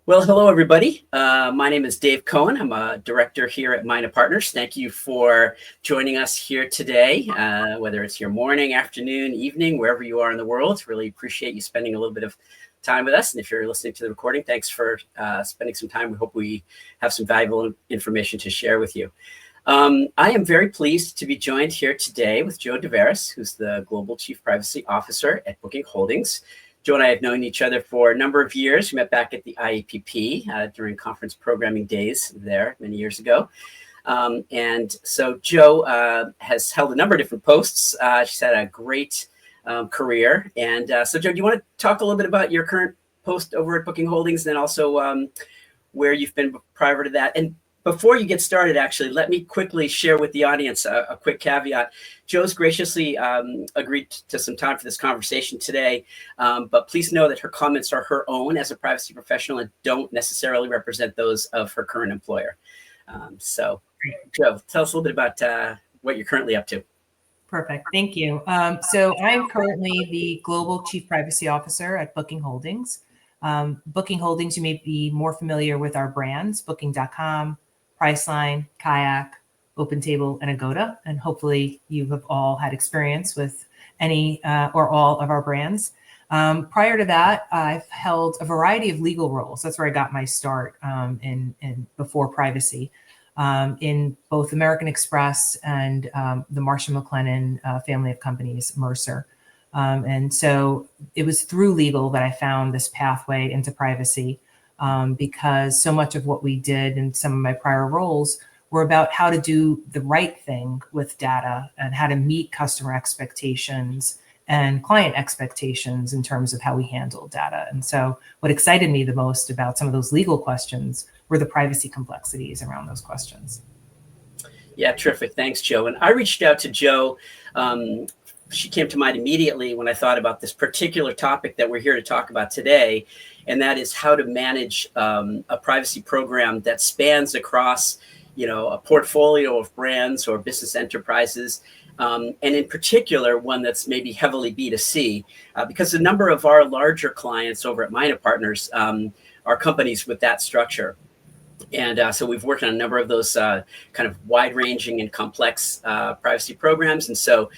Well, hello, everybody. My name is Dave Cohen. I'm a director here at Mina Partners. Thank you for joining us here today, whether it's your morning, afternoon, evening, wherever you are in the world. Really appreciate you spending a little bit of time with us. And if you're listening to the recording, thanks for spending some time. We hope we have some valuable information to share with you. I am very pleased to be joined here today with Joe Deveris, who's the Global Chief Privacy Officer at Booking Holdings. Joe and I have known each other for a number of years. We met back at the IAPP during conference programming days there many years ago. And so Joe has held a number of different posts. She's had a great career. And so Joe, do you want to talk a little bit about your current post over at Booking Holdings, and then also where you've been prior to that? And before you get started, actually, let me quickly share with the audience a quick caveat. Joe's graciously agreed to some time for this conversation today, but please know that her comments are her own as a privacy professional and don't necessarily represent those of her current employer. So, Joe, tell us a little bit about what you're currently up to. Perfect. Thank you. So I'm currently the Global Chief Privacy Officer at Booking Holdings. Booking Holdings, you may be more familiar with our brands, Booking.com, Priceline, Kayak, OpenTable, and Agoda. And hopefully you have all had experience with any or all of our brands. Prior to that, I've held a variety of legal roles. That's where I got my start in before privacy in both American Express and the Marsh & McLennan family of companies, Mercer. And so it was through legal that I found this pathway into privacy. Because so much of what we did in some of my prior roles were about how to do the right thing with data and how to meet customer expectations and client expectations in terms of how we handle data. And so what excited me the most about some of those legal questions were the privacy complexities around those questions. Yeah, terrific. Thanks, Joe. And I reached out to Joe. She came to mind immediately when I thought about this particular topic that we're here to talk about today, and that is how to manage a privacy program that spans across, a portfolio of brands or business enterprises, and in particular, one that's maybe heavily B2C, because a number of our larger clients over at Mina Partners are companies with that structure. And so we've worked on a number of those kind of wide-ranging and complex privacy programs. And so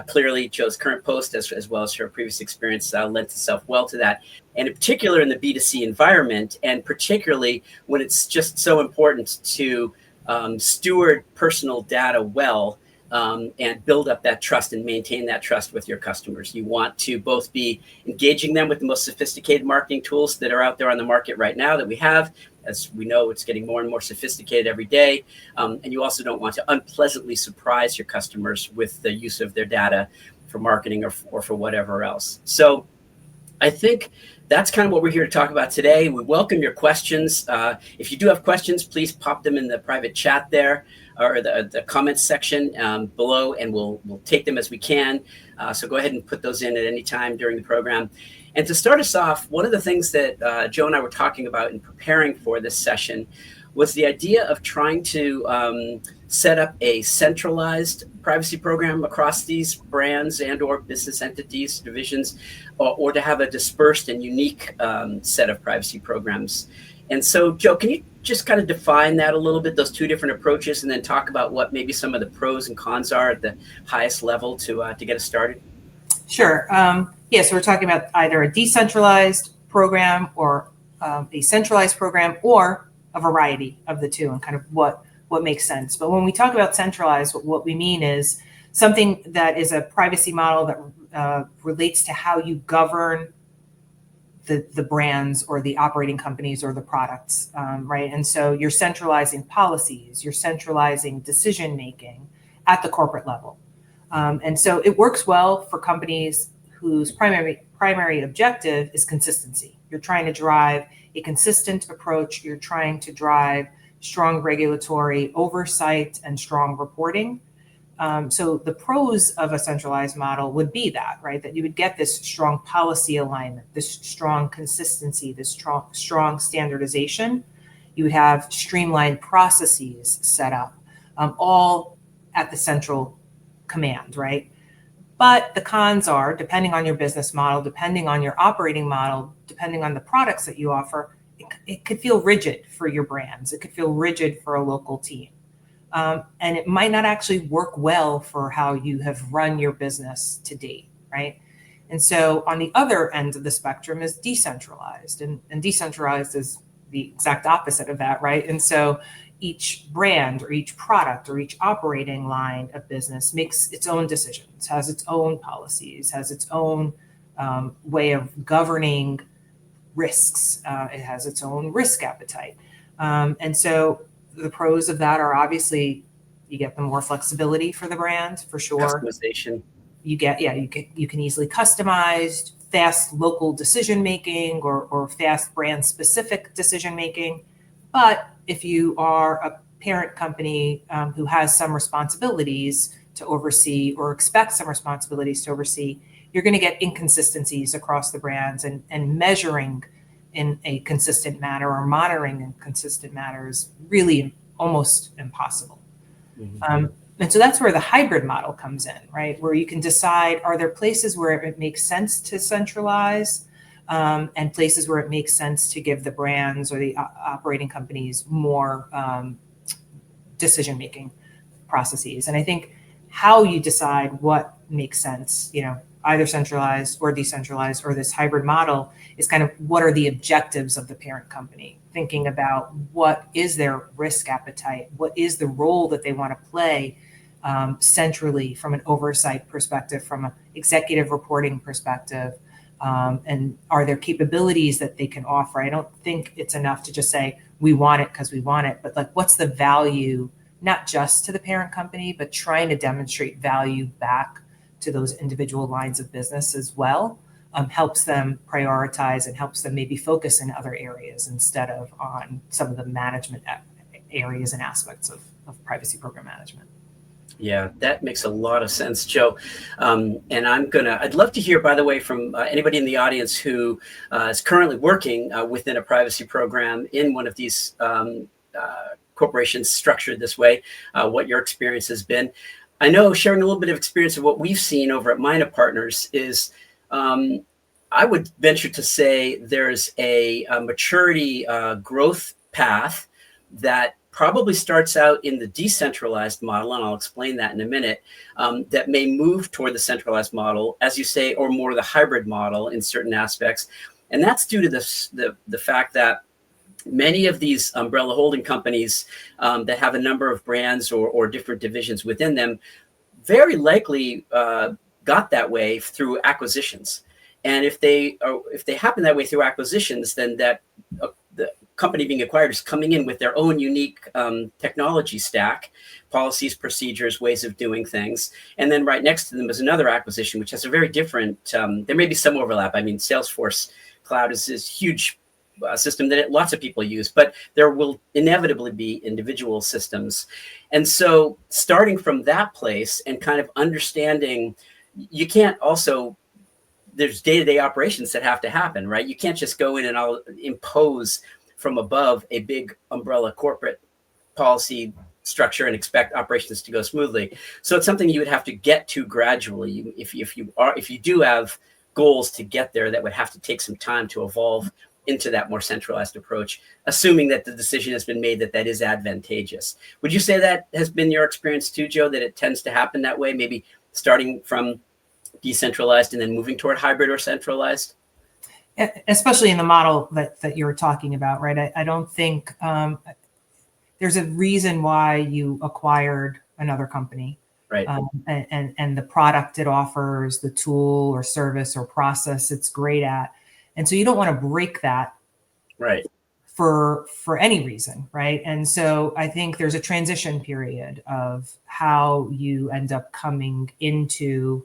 clearly Joe's current post, as well as her previous experience, lent itself well to that. And in particular in the B2C environment, and particularly when it's just so important to steward personal data well, and build up that trust and maintain that trust with your customers. You want to both be engaging them with the most sophisticated marketing tools that are out there on the market right now that we have. As we know, it's getting more and more sophisticated every day. And you also don't want to unpleasantly surprise your customers with the use of their data for marketing or for whatever else. So I think that's kind of what we're here to talk about today. We welcome your questions. If you do have questions, please pop them in the private chat there or the comments section below, and we'll take them as we can. So go ahead and put those in at any time during the program. And to start us off, one of the things that Joe and I were talking about in preparing for this session was the idea of trying to set up a centralized privacy program across these brands and or business entities, divisions, or to have a dispersed and unique set of privacy programs. And so, Joe, can you just kind of define that a little bit, those two different approaches, and then talk about what maybe some of the pros and cons are at the highest level to get us started? Sure. So we're talking about either a decentralized program or a centralized program, or a variety of the two, and kind of what makes sense. But when we talk about centralized, what we mean is something that is a privacy model that relates to how you govern the brands or the operating companies or the products, right? And so you're centralizing policies, you're centralizing decision making at the corporate level. And so it works well for companies whose primary objective is consistency. You're trying to drive a consistent approach. You're trying to drive strong regulatory oversight and strong reporting. So the pros of a centralized model would be that, right? That you would get this strong policy alignment, this strong consistency, this strong standardization. You would have streamlined processes set up, all at the central command, right? But the cons are, depending on your business model, depending on your operating model, depending on the products that you offer, it could feel rigid for your brands. It could feel rigid for a local team. And it might not actually work well for how you have run your business to date, right? And so on the other end of the spectrum is decentralized, and decentralized is the exact opposite of that, right? And so each brand or each product or each operating line of business makes its own decisions, has its own policies, has its own way of governing risks. It has its own risk appetite. And so the pros of that are obviously you get the more flexibility for the brand, for sure. Customization. You can easily customize, fast local decision making or fast brand specific decision making. But if you are a parent company who has some responsibilities to oversee or expects some responsibilities to oversee, you're going to get inconsistencies across the brands, and measuring in a consistent manner or monitoring in consistent manner is really almost impossible. Mm-hmm. And so that's where the hybrid model comes in, right? Where you can decide, are there places where it makes sense to centralize and places where it makes sense to give the brands or the operating companies more decision-making processes. And I think how you decide what makes sense, either centralized or decentralized or this hybrid model, is kind of what are the objectives of the parent company, thinking about what is their risk appetite, what is the role that they want to play centrally from an oversight perspective, from an executive reporting perspective, and are there capabilities that they can offer. I don't think it's enough to just say we want it because we want it, but like what's the value, not just to the parent company, but trying to demonstrate value back to those individual lines of business as well, helps them prioritize and helps them maybe focus in other areas instead of on some of the management areas and aspects of privacy program management. Yeah, that makes a lot of sense, Joe. And I'd love to hear, by the way, from anybody in the audience who is currently working within a privacy program in one of these corporations structured this way, what your experience has been. I know sharing a little bit of experience of what we've seen over at Mina Partners is, I would venture to say there's a maturity growth path that probably starts out in the decentralized model, and I'll explain that in a minute, that may move toward the centralized model, as you say, or more the hybrid model in certain aspects. And that's due to the fact that many of these umbrella holding companies that have a number of brands or different divisions within them very likely got that way through acquisitions. And if they happen that way through acquisitions, then that the company being acquired is coming in with their own unique technology stack, policies, procedures, ways of doing things. And then right next to them is another acquisition, which has a very different, there may be some overlap. I mean, Salesforce Cloud is this huge system that lots of people use, but there will inevitably be individual systems. And so starting from that place and kind of understanding, you can't also, there's day-to-day operations that have to happen, right? You can't just go in and I'll impose from above a big umbrella corporate policy structure and expect operations to go smoothly. So it's something you would have to get to gradually. If you do have goals to get there, that would have to take some time to evolve into that more centralized approach, assuming that the decision has been made that is advantageous. Would you say that has been your experience too, Joe, that it tends to happen that way, maybe starting from decentralized and then moving toward hybrid or centralized? Especially in the model that you were talking about, right? I don't think there's a reason why you acquired another company. Right. And the product it offers, the tool or service or process it's great at. And so you don't want to break that, right, for any reason, right? And so I think there's a transition period of how you end up coming into,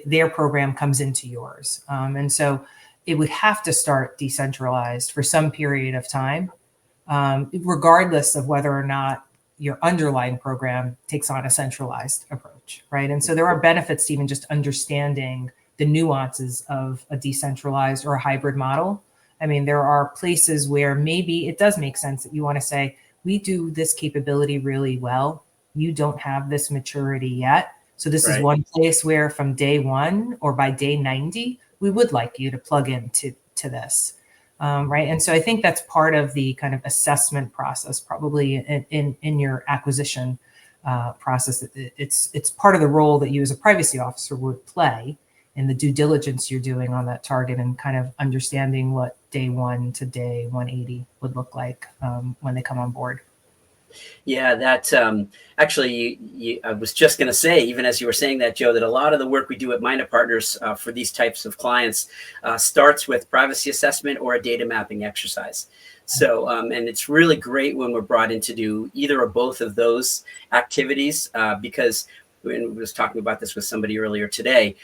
their program comes into yours. And so it would have to start decentralized for some period of time, regardless of whether or not your underlying program takes on a centralized approach, right? And so there are benefits to even just understanding the nuances of a decentralized or a hybrid model. I mean, there are places where maybe it does make sense that you want to say, we do this capability really well. You don't have this maturity yet. So this is one place where from day one or by day 90, we would like you to plug into this. right? And so I think that's part of the kind of assessment process, probably in your acquisition process. It's part of the role that you as a privacy officer would play in the due diligence you're doing on that target and kind of understanding what day 1 to day 180 would look like when they come on board. Yeah, that actually, I was just going to say, even as you were saying that, Joe, that a lot of the work we do at Minda Partners for these types of clients starts with privacy assessment or a data mapping exercise. So, and it's really great when we're brought in to do either or both of those activities because we was talking about this with somebody earlier today.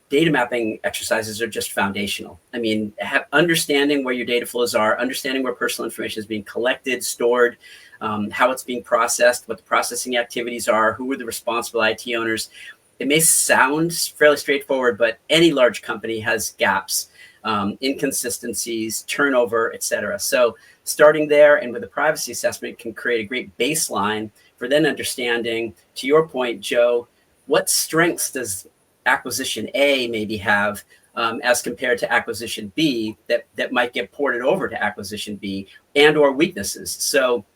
Data mapping exercises are just foundational. I mean, understanding where your data flows are, understanding where personal information is being collected, stored, how it's being processed, what the processing activities are, who are the responsible IT owners. It may sound fairly straightforward, but any large company has gaps, inconsistencies, turnover, et cetera. So starting there and with a privacy assessment can create a great baseline for then understanding, to your point, Joe, what strengths does acquisition A maybe have as compared to acquisition B that might get ported over to acquisition B, and or weaknesses. So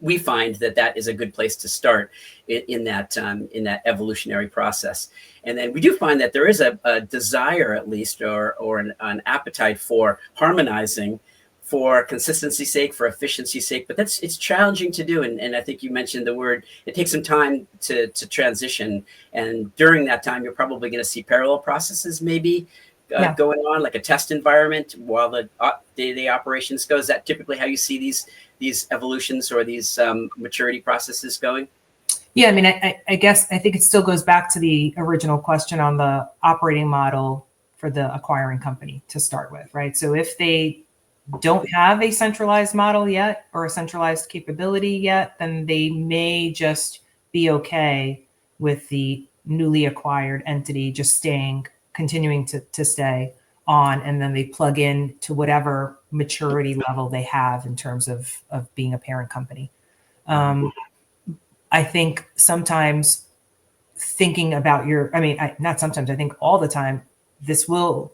we find that is a good place to start in that evolutionary process. And then we do find that there is a desire, at least, or an appetite for harmonizing for consistency's sake, for efficiency's sake, but it's challenging to do. And I think you mentioned the word, it takes some time to transition. And during that time, you're probably going to see parallel processes maybe going on, like a test environment while the day-to-day operations go. Is that typically how you see these evolutions or these maturity processes going? Yeah, I mean, I guess I think it still goes back to the original question on the operating model for the acquiring company to start with, right? So if they don't have a centralized model yet or a centralized capability yet, then they may just be okay with the newly acquired entity just continuing to stay on, and then they plug in to whatever maturity level they have in terms of being a parent company. I think sometimes thinking about not sometimes, I think all the time, this will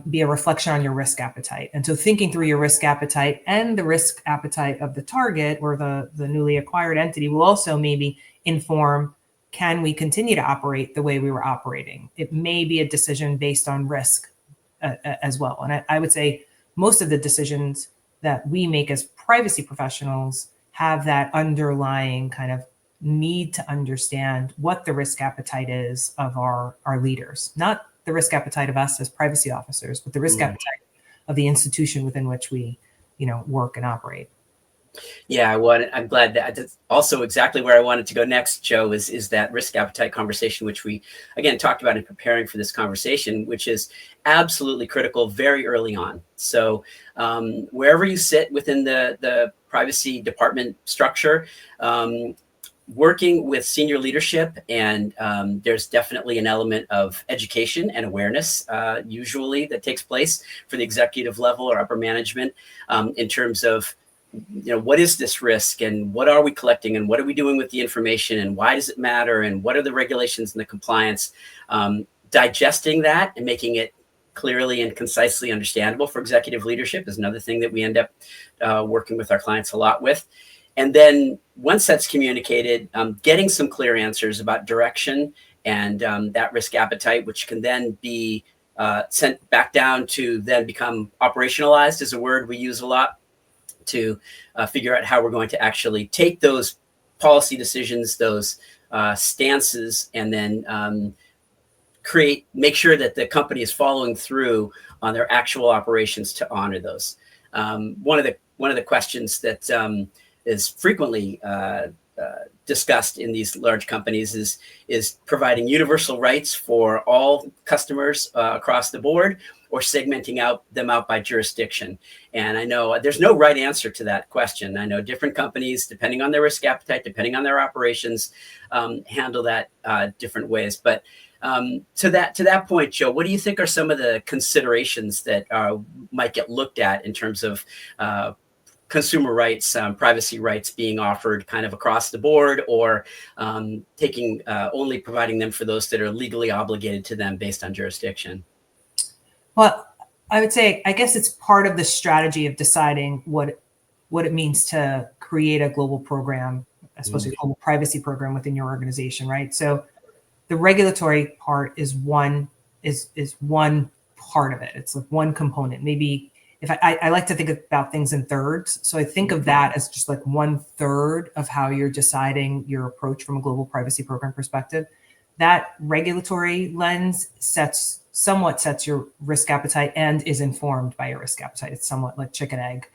be a reflection on your risk appetite. And so thinking through your risk appetite and the risk appetite of the target or the newly acquired entity will also maybe inform, can we continue to operate the way we were operating? It may be a decision based on risk as well. And I would say most of the decisions that we make as privacy professionals have that underlying kind of need to understand what the risk appetite is of our leaders, not the risk appetite of us as privacy officers, but the risk appetite of the institution within which we, work and operate. Yeah, well, I'm glad that's also exactly where I wanted to go next, Joe, is that risk appetite conversation, which we, again, talked about in preparing for this conversation, which is absolutely critical very early on. So wherever you sit within the privacy department structure, working with senior leadership, and there's definitely an element of education and awareness usually that takes place for the executive level or upper management in terms of, what is this risk and what are we collecting and what are we doing with the information and why does it matter and what are the regulations and the compliance, digesting that and making it clearly and concisely understandable for executive leadership is another thing that we end up working with our clients a lot with. And then once that's communicated, getting some clear answers about direction and that risk appetite, which can then be sent back down to then become operationalized, is a word we use a lot to figure out how we're going to actually take those policy decisions, those stances, and then make sure that the company is following through on their actual operations to honor those. One of the questions that is frequently discussed in these large companies is providing universal rights for all customers across the board, or segmenting them out by jurisdiction. And I know there's no right answer to that question. I know different companies, depending on their risk appetite, depending on their operations, handle that different ways. But to that point, Joe, what do you think are some of the considerations that might get looked at in terms of consumer rights, privacy rights being offered kind of across the board, or taking only providing them for those that are legally obligated to them based on jurisdiction? Well, I would say, I guess it's part of the strategy of deciding what it means to create a global program, especially a global privacy program within your organization, right? So the regulatory part is one part of it. It's like one component. Maybe if I like to think about things in thirds. So I think of that as just like 1/3 of how you're deciding your approach from a global privacy program perspective. That regulatory lens somewhat sets your risk appetite and is informed by your risk appetite. It's somewhat like chicken egg,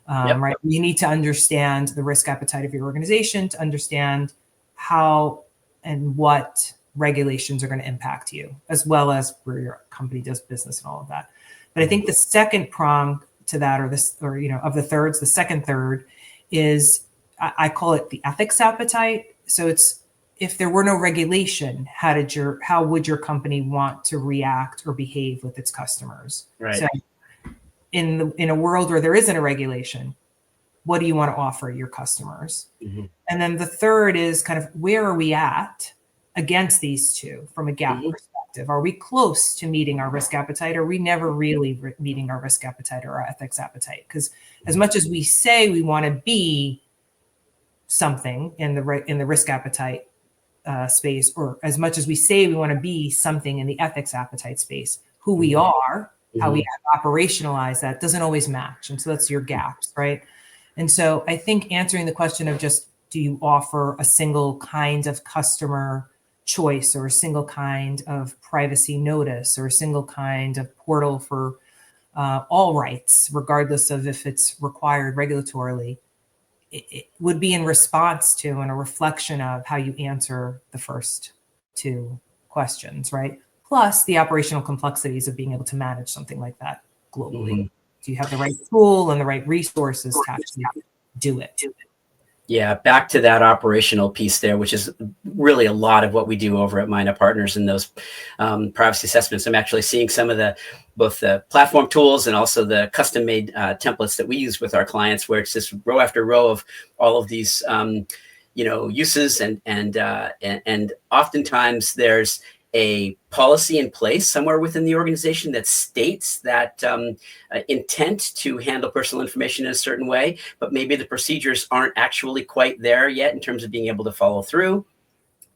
right? You need to understand the risk appetite of your organization to understand how and what regulations are going to impact you, as well as where your company does business and all of that. But I think the second prong to that, of the thirds, the second third is, I call it the ethics appetite. So it's, if there were no regulation, how would your company want to react or behave with its customers? Right. So in a world where there isn't a regulation, what do you want to offer your customers? Mm-hmm. And then the third is kind of, where are we at against these two from a gap perspective? Are we close to meeting our risk appetite? Or are we never really meeting our risk appetite or our ethics appetite? Because as much as we say we want to be something in the risk appetite space, or as much as we say we want to be something in the ethics appetite space, who we are, how we operationalize that doesn't always match. And so that's your gaps, right? And so I think answering the question of just, do you offer a single kind of customer choice, or a single kind of privacy notice, or a single kind of portal for all rights, regardless of if it's required regulatorily, it would be in response to and a reflection of how you answer the first two questions, right? Plus the operational complexities of being able to manage something like that globally. Mm-hmm. Do you have the right tool and the right resources to actually do it? Yeah, back to that operational piece there, which is really a lot of what we do over at Mina Partners in those privacy assessments. I'm actually seeing some of both the platform tools and also the custom-made templates that we use with our clients, where it's just row after row of all of these, uses, and oftentimes there's a policy in place somewhere within the organization that states that intent to handle personal information in a certain way, but maybe the procedures aren't actually quite there yet in terms of being able to follow through.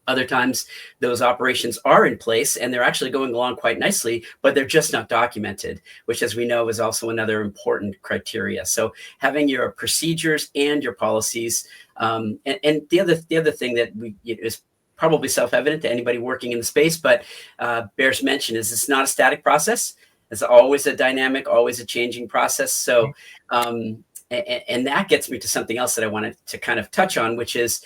Other times those operations are in place and they're actually going along quite nicely, but they're just not documented, which, as we know, is also another important criteria. So having your procedures and your policies, and the other thing that is probably self-evident to anybody working in the space, but bears mention, is it's not a static process. It's always a dynamic, always a changing process. So, and that gets me to something else that I wanted to kind of touch on, which is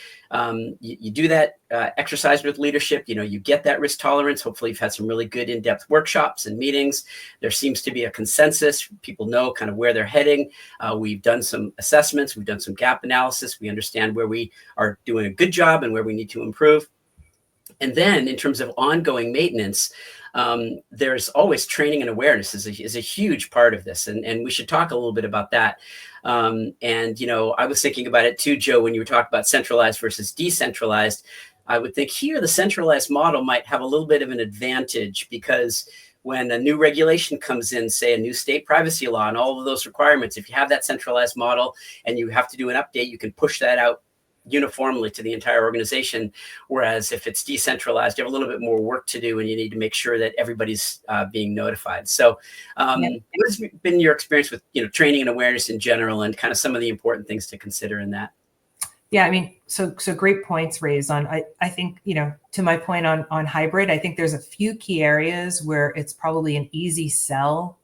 you do that exercise with leadership, you get that risk tolerance. Hopefully you've had some really good in-depth workshops and meetings. There seems to be a consensus. People know kind of where they're heading. We've done some assessments. We've done some gap analysis. We understand where we are doing a good job and where we need to improve. And then in terms of ongoing maintenance, there's always training and awareness is a huge part of this. And we should talk a little bit about that. I was thinking about it too, Joe, when you were talking about centralized versus decentralized. I would think here the centralized model might have a little bit of an advantage, because when a new regulation comes in, say a new state privacy law and all of those requirements, if you have that centralized model and you have to do an update, you can push that out uniformly to the entire organization. Whereas if it's decentralized, you have a little bit more work to do and you need to make sure that everybody's being notified. So what has been your experience with, training and awareness in general, and kind of some of the important things to consider in that? Yeah, I mean, so great points raised on, I think, to my point on hybrid, I think there's a few key areas where it's probably an easy sell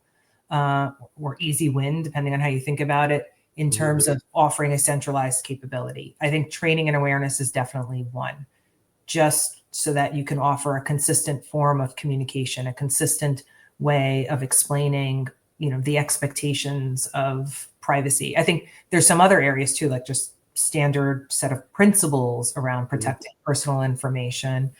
or easy win, depending on how you think about it, in terms of offering a centralized capability. I think training and awareness is definitely one, just so that you can offer a consistent form of communication, a consistent way of explaining, the expectations of privacy. I think there's some other areas too, like just standard set of principles around protecting personal information,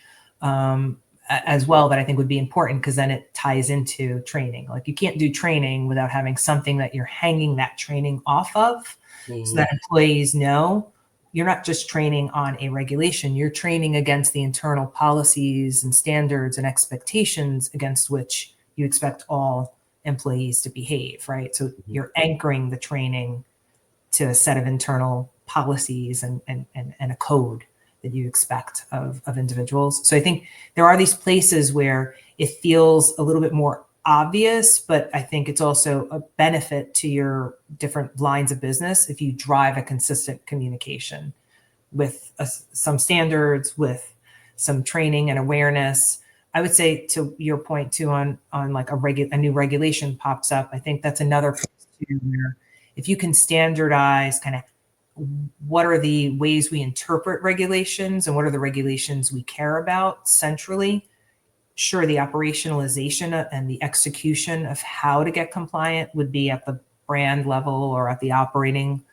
as well, that I think would be important, because then it ties into training. Like, you can't do training without having something that you're hanging that training off of, so that employees know you're not just training on a regulation, you're training against the internal policies and standards and expectations against which you expect all employees to behave, right? So you're anchoring the training to a set of internal policies and a code that you expect of individuals. So I think there are these places where it feels a little bit more obvious, but I think it's also a benefit to your different lines of business if you drive a consistent communication with some standards, with some training and awareness. I would say, to your point too, on like a new regulation pops up, I think that's another place too, where if you can standardize kind of what are the ways we interpret regulations and what are the regulations we care about centrally. Sure, the operationalization and the execution of how to get compliant would be at the brand level or at the operating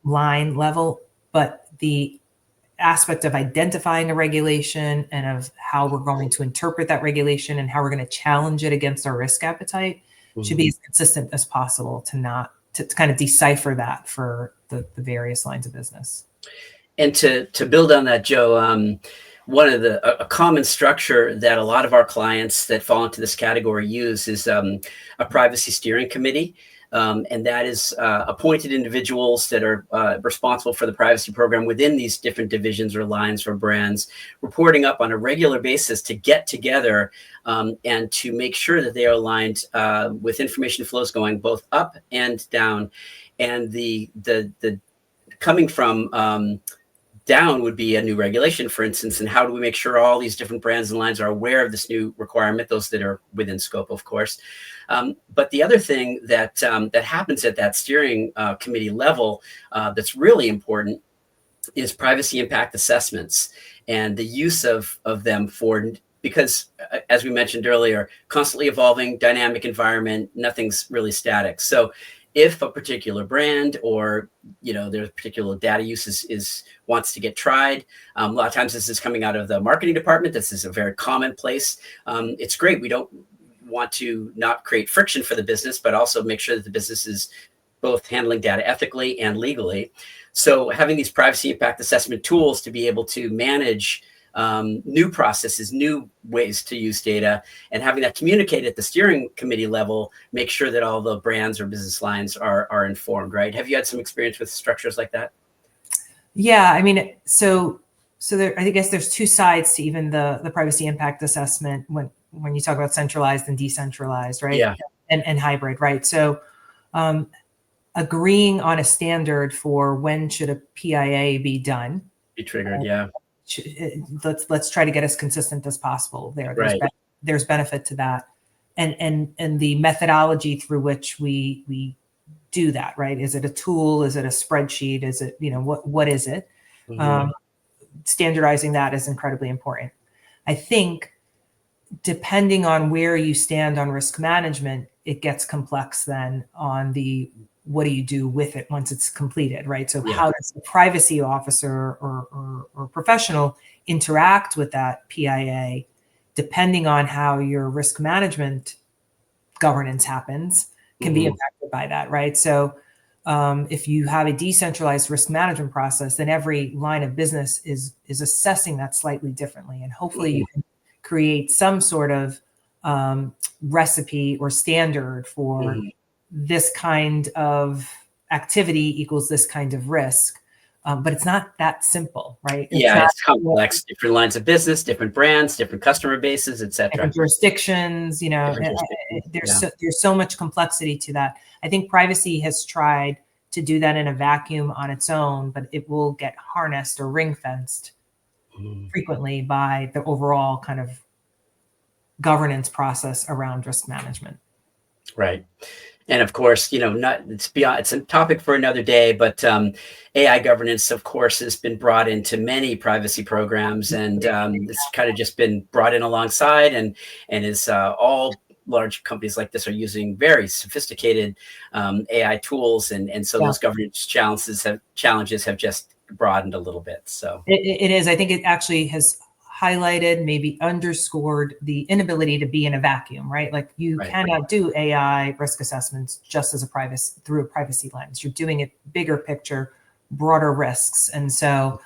line level, but the aspect of identifying a regulation and of how we're going to interpret that regulation and how we're going to challenge it against our risk appetite should be as consistent as possible to kind of decipher that for the various lines of business. And to build on that, Joe, one of a common structure that a lot of our clients that fall into this category use is a privacy steering committee. And that is appointed individuals that are responsible for the privacy program within these different divisions or lines or brands, reporting up on a regular basis to get together and to make sure that they are aligned with information flows going both up and down. And the coming from down would be a new regulation, for instance, and how do we make sure all these different brands and lines are aware of this new requirement, those that are within scope, of course. But the other thing that happens at that steering committee level that's really important is privacy impact assessments and the use of them because as we mentioned earlier, constantly evolving dynamic environment, nothing's really static. So if a particular brand or there's particular data use wants to get tried, a lot of times this is coming out of the marketing department. This is a very common place. It's great. We don't want to not create friction for the business, but also make sure that the business is both handling data ethically and legally. So having these privacy impact assessment tools to be able to manage new processes, new ways to use data, and having that communicated at the steering committee level, make sure that all the brands or business lines are informed, right? Have you had some experience with structures like that? Yeah, I mean, so there, I guess there's two sides to even the privacy impact assessment when you talk about centralized and decentralized, right? Yeah. And hybrid, right? So agreeing on a standard for when should a PIA be done. Be triggered, yeah. Let's try to get as consistent as possible there. Right. There's benefit to that. And the methodology through which we do that, right? Is it a tool? Is it a spreadsheet? Is it, what is it? Standardizing that is incredibly important. I think depending on where you stand on risk management, it gets complex then on what do you do with it once it's completed, right? So how does the privacy officer or professional interact with that PIA, depending on how your risk management governance happens, can be impacted by that, right? So if you have a decentralized risk management process, then every line of business is assessing that slightly differently. And hopefully you can create some sort of recipe or standard for this kind of activity equals this kind of risk. But it's not that simple, right? It's complex. Different lines of business, different brands, different customer bases, et cetera. Different jurisdictions, there's so much complexity to that. I think privacy has tried to do that in a vacuum on its own, but it will get harnessed or ring fenced frequently by the overall kind of governance process around risk management. Right. And of course, it's a topic for another day, but AI governance, of course, has been brought into many privacy programs, and it's kind of just been brought in alongside, and is all large companies like this are using very sophisticated AI tools, and so those governance challenges have just broadened a little bit. So it is. I think it actually has highlighted, maybe underscored the inability to be in a vacuum, right? Like you cannot do AI risk assessments just as through a privacy lens. You're doing it bigger picture, broader risks. And so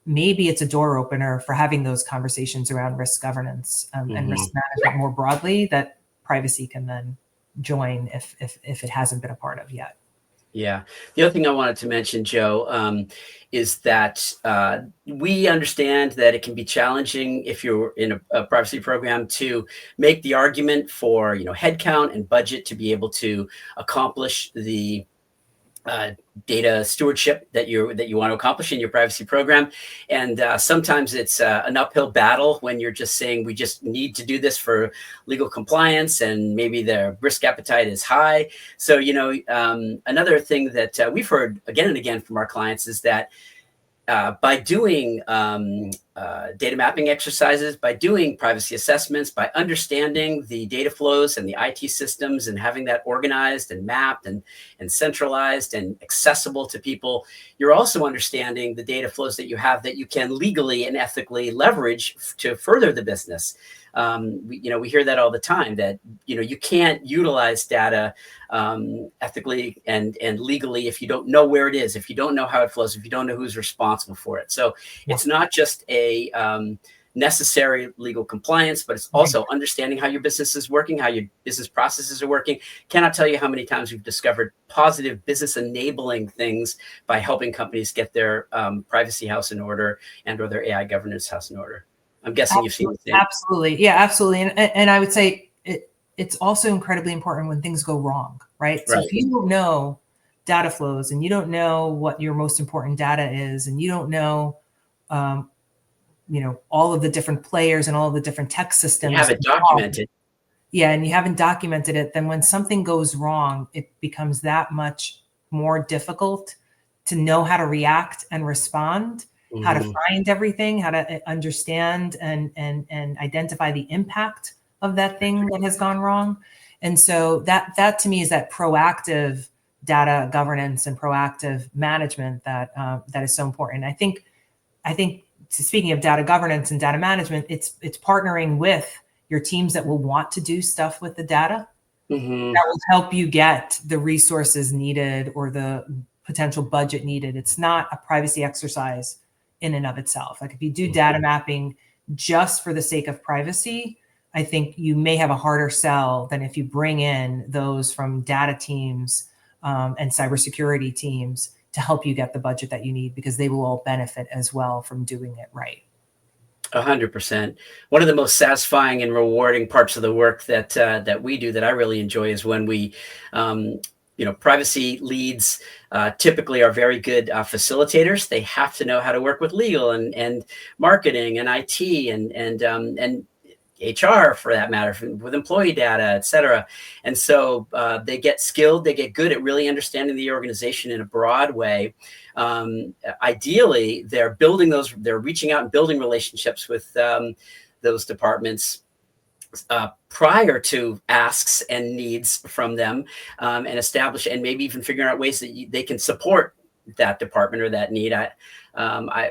maybe it's a door opener for having those conversations around risk governance and risk management more broadly, that privacy can then join if it hasn't been a part of yet. Yeah. The other thing I wanted to mention, Joe, is that we understand that it can be challenging if you're in a privacy program to make the argument for, headcount and budget to be able to accomplish the data stewardship that you want to accomplish in your privacy program. And sometimes it's an uphill battle when you're just saying we just need to do this for legal compliance, and maybe the risk appetite is high. So, another thing that we've heard again and again from our clients is that by doing data mapping exercises, by doing privacy assessments, by understanding the data flows and the IT systems and having that organized and mapped and centralized and accessible to people, you're also understanding the data flows that you have that you can legally and ethically leverage to further the business. We hear that all the time, that, you can't utilize data ethically and legally if you don't know where it is, if you don't know how it flows, if you don't know who's responsible for it. So it's not just a necessary legal compliance, but it's also understanding how your business is working, how your business processes are working. Cannot tell you how many times we've discovered positive business enabling things by helping companies get their privacy house in order or their AI governance house in order. I'm guessing you've seen the same. Absolutely. Yeah, absolutely. And I would say it's also incredibly important when things go wrong, right? So if you don't know data flows and you don't know what your most important data is, and you don't know, all of the different players and all of the different tech systems. You haven't documented. Yeah, and you haven't documented it, then when something goes wrong, it becomes that much more difficult to know how to react and respond, how to find everything, how to understand and identify the impact of that thing that has gone wrong. And so that to me is that proactive data governance and proactive management that is so important. I think speaking of data governance and data management, it's partnering with your teams that will want to do stuff with the data that will help you get the resources needed or the potential budget needed. It's not a privacy exercise in and of itself. Like if you do data mapping just for the sake of privacy, I think you may have a harder sell than if you bring in those from data teams and cybersecurity teams to help you get the budget that you need, because they will all benefit as well from doing it right. 100%. One of the most satisfying and rewarding parts of the work that we do that I really enjoy is when we privacy leads typically are very good facilitators. They have to know how to work with legal and marketing and IT and HR for that matter, with employee data, et cetera. And so they get skilled, they get good at really understanding the organization in a broad way. Ideally, they're reaching out and building relationships with those departments prior to asks and needs from them, and establish and maybe even figuring out ways that they can support that department or that need.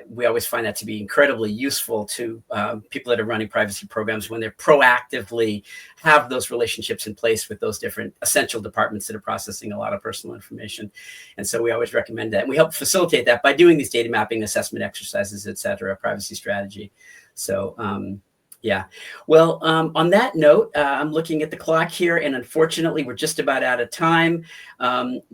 We always find that to be incredibly useful to people that are running privacy programs, when they're proactively have those relationships in place with those different essential departments that are processing a lot of personal information. And so we always recommend that. And we help facilitate that by doing these data mapping assessment exercises, et cetera, privacy strategy. So, yeah. Well, on that note, I'm looking at the clock here, and unfortunately, we're just about out of time.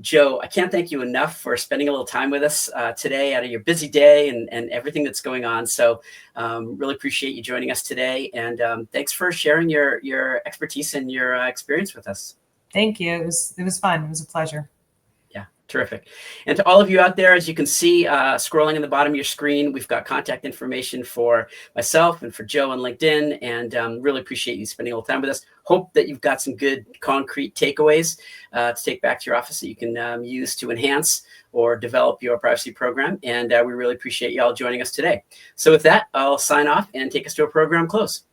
Joe, I can't thank you enough for spending a little time with us today out of your busy day and everything that's going on. So really appreciate you joining us today. And thanks for sharing your expertise and your experience with us. Thank you. It was fun. It was a pleasure. Terrific. And to all of you out there, as you can see, scrolling in the bottom of your screen, we've got contact information for myself and for Joe on LinkedIn, and really appreciate you spending a little time with us. Hope that you've got some good concrete takeaways to take back to your office that you can use to enhance or develop your privacy program. And we really appreciate you all joining us today. So with that, I'll sign off and take us to a program close.